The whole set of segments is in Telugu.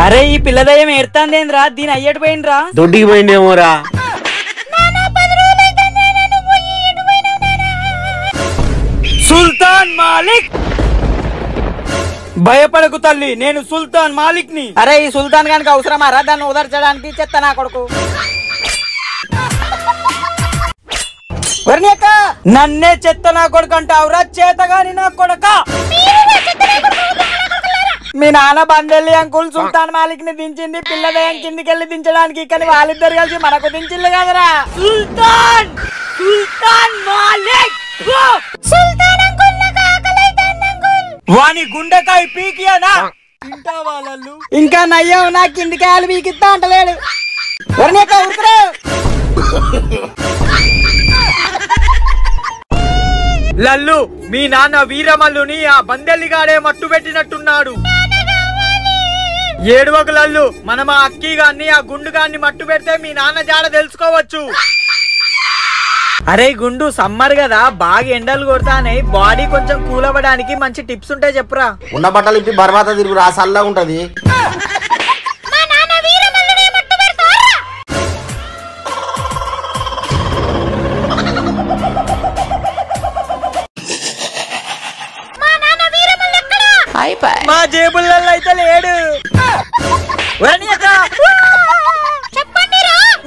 అరే ఈ పిల్లదయ్యం ఏర్తాందేంద్రా దీని అయ్యటు పోయిండ్రా దొడ్డికి పోయిండేమోరా సుల్తాన్ మాలిక్ భయపడకు తల్లి నేను సుల్తాన్ మాలిక్ ని. అరే ఈ సుల్తాన్ గానికి అవసరమారా దాన్ని ఉదర్చడానికి చెత్త నా కొడుకు. నన్నే చెత్త నా కొడుకు అంటావురా చేతగాని నా కొడుక. మీ నాన్న బందెల్లి అంకుల్ సుల్తాన్ మాలిక్ ని దించింది పిల్లదయ్యం కిందికెళ్ళి దించడానికి, కానీ వాళ్ళిద్దరు కలిసి మనకు దించిల్లు కదరా. సుల్తాన్ సుల్తాన్ మాలిక్ వాని గుండెకాయ పీకియానా ఇంకా నయ్యం నా కిందికాయలు పీకిస్తా అంటలేడు. లల్లు మీ నాన్న వీరమల్లుని ఆ బందెల్లిగాడే మట్టు పెట్టినట్టున్నాడు. ఏడువకు లల్లు, మనం ఆ అక్కి గాన్ని ఆ గుండు గాన్ని మట్టు పెడితే మీ నాన్న జాడ తెలుసుకోవచ్చు. అరే గుండు సమ్మర్ కదా బాగా ఎండలు కొడతానే, బాడీ కొంచెం కూల్ అవ్వడానికి మంచి టిప్స్ ఉంటాయి చెప్పురా. ఉన్న బట్టలు ఇప్పి బర్వాత తిరుగురా సల్లా ఉంటది. మా జేబులలో అయితే లేడు.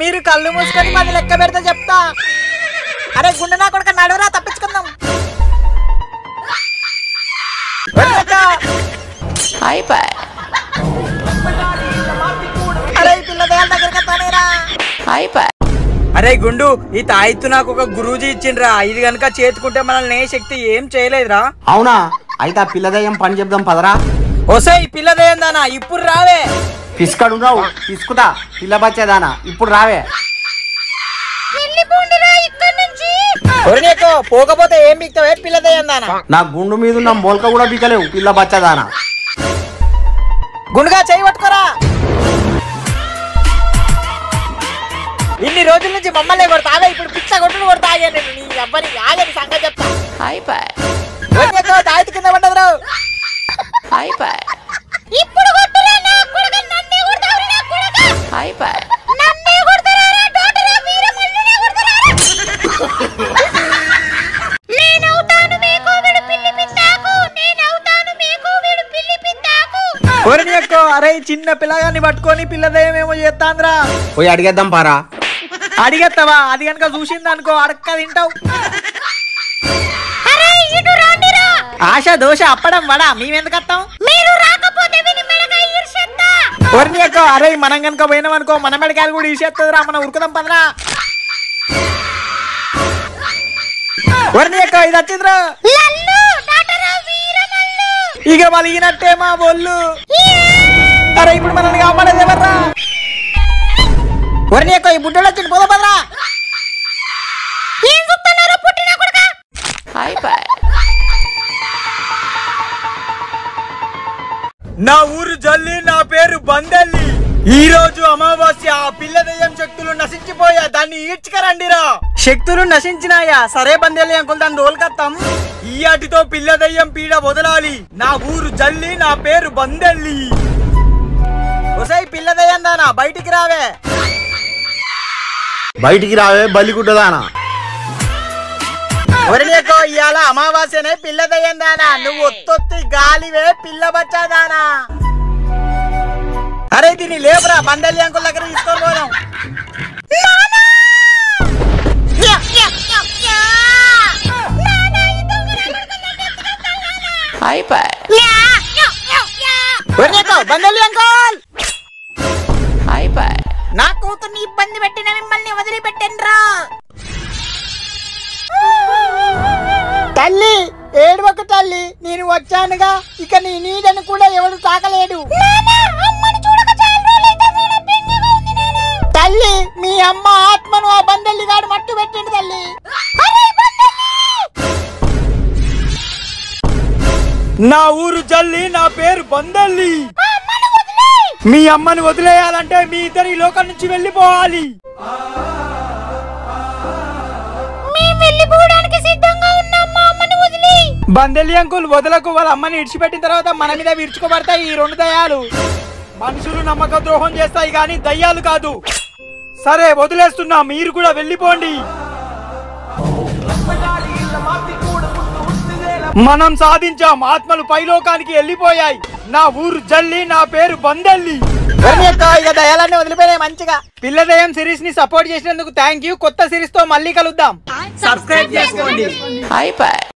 మీరు కళ్ళు మూసుకొని 10 లెక్క పెడితే చెప్తా. అరే గుండె నా కొడుకు నడురా తప్పించుకుందాం. అరే పిల్లదేళ్ళ దగ్గరికి తానేరా. అరే గుండు ఈ తాయిత్తు నాకు ఒక గురూజీ ఇచ్చిండ్రా, ఇది గనక చేతుకుంటే మనల్ని ఏ శక్తి ఏం చేయలేదురా. అవునా అయితే ఆ పిల్లదయ్యం పని చెప్దాం పదరా. ఒసే ఈ పిల్లదయ్యం దానా ఇప్పుడు రావే. పిసుకడు రావు పిసుకుతా పిల్ల బచ్చేదానా ఇప్పుడు రావే. పోకపోతే ఏం బిక్తావే పిల్లదయ్యం దానా. నా గుండు మీద ఉన్న మొలక కూడా బికలేవు పిల్ల బచ్చదానా. గుండుగా చేయి పట్టుకోరా. ఇన్ని రోజుల నుంచి మమ్మల్ని కొడతావే, ఇప్పుడు పిచ్చ కొట్టుడు కొడతా ఆగాను నీ అబ్బని ఆగని సంగతి చెప్తా. తాయితు కింద పడ్డదు. అరే చిన్న పిల్లగాన్ని పట్టుకొని పిల్లదయ్యం ఏమో చేస్తాంద్రా. పోయి అడిగేద్దాం పారా. అడిగేస్తావా? అది కనుక చూసింది అనుకో అడక్క తింటావు. ఆశ దోశ అప్పడం వడా మేమెందుకు వస్తాం. అరే మనం కనుక పోయినాం అనుకో మన మెడకాయలు కూడా ఈసేస్తుందిరా, మనం ఉరుకుదాం పదరా. ఇది వచ్చిందిరా ఇక మలిగినట్టే మా బొల్లు. అరే ఇప్పుడు మనల్ని కాపాడేది ఎవర్రా? వరిని ఈ బుడ్డోడు వచ్చింది పోదా పదరా. నా ఊరు జల్లి, నా పేరు బందెల్లి. ఈ రోజు అమావాస్య. ఆ పిల్లదయ్యం శక్తులు నశించిపోయా, దాన్ని ఈడ్చుకరండిరా. శక్తులు నశించినాయా? సరే బందెల్లి అంకుల్ దాన్ని రోల్కత్తాం. ఈ ఆటితో పిల్లదయ్యం పీడ వదలాలి. నా ఊరు జల్లి, నా పేరు బందెల్లి. ఒసై పిల్లదయ్యం దానా బయటికి రావే. బయటికి రావే బలిగుడ్డదానా. ఒరినేకో ఇవాళ అమావాస్యనే పిల్లదయ్యం దానా, నువ్వు ఒత్తొత్తి గాలివే పిల్ల బచ్చాదానా. అరే దీన్ని లేపురా, బందెల్లి అంకుల్ దగ్గర తీసుకొని పోదాం. బందెల్లి అంకుల్ నా కూతుర్ని ఇబ్బంది పెట్టిన మిమ్మల్ని వదిలిపెట్టండ్రా. తల్లి ఏడువకు తల్లి, నేను వచ్చానుగా, ఇక నీ నీడను కూడా ఎవడు తాకలేడు. తల్లి మీ అమ్మ ఆత్మను ఆ బందెల్లి గాడు మట్టు పెట్టండి తల్లి. నా ఊరు జల్లి, నా పేరు బందెల్లి. మీ అమ్మను వదిలేయాలంటే మీ ఇద్దరి లోకం నుంచి వెళ్ళిపోవాలి. బందెల్లి అంకుల్ వదలకు, వాళ్ళ అమ్మని ఇడిచిపెట్టిన తర్వాత మన మీద విరుచుకోబడతాయి ఈ 2 దయాలు. మనుషులు నమ్మక ద్రోహం చేస్తాయి గాని దయ్యాలు కాదు. సరే వదిలేస్తున్నా, మీరు కూడా వెళ్ళిపోండి. మనం సాధించాం, ఆత్మలు పైలోకానికి వెళ్ళిపోయాయి. నా ఊరు జల్లి, నా పేరు బందెల్లి. ఇక దయాలన్నీ వదిలిపోయినాయి మంచిగా. పిల్ల దయ్యం సిరీస్ ని సపోర్ట్ చేసినందుకు థ్యాంక్ యూ. కొత్త సిరీస్ తో మళ్ళీ కలుద్దాం. సబ్స్క్రైబ్ చేసుకోండి.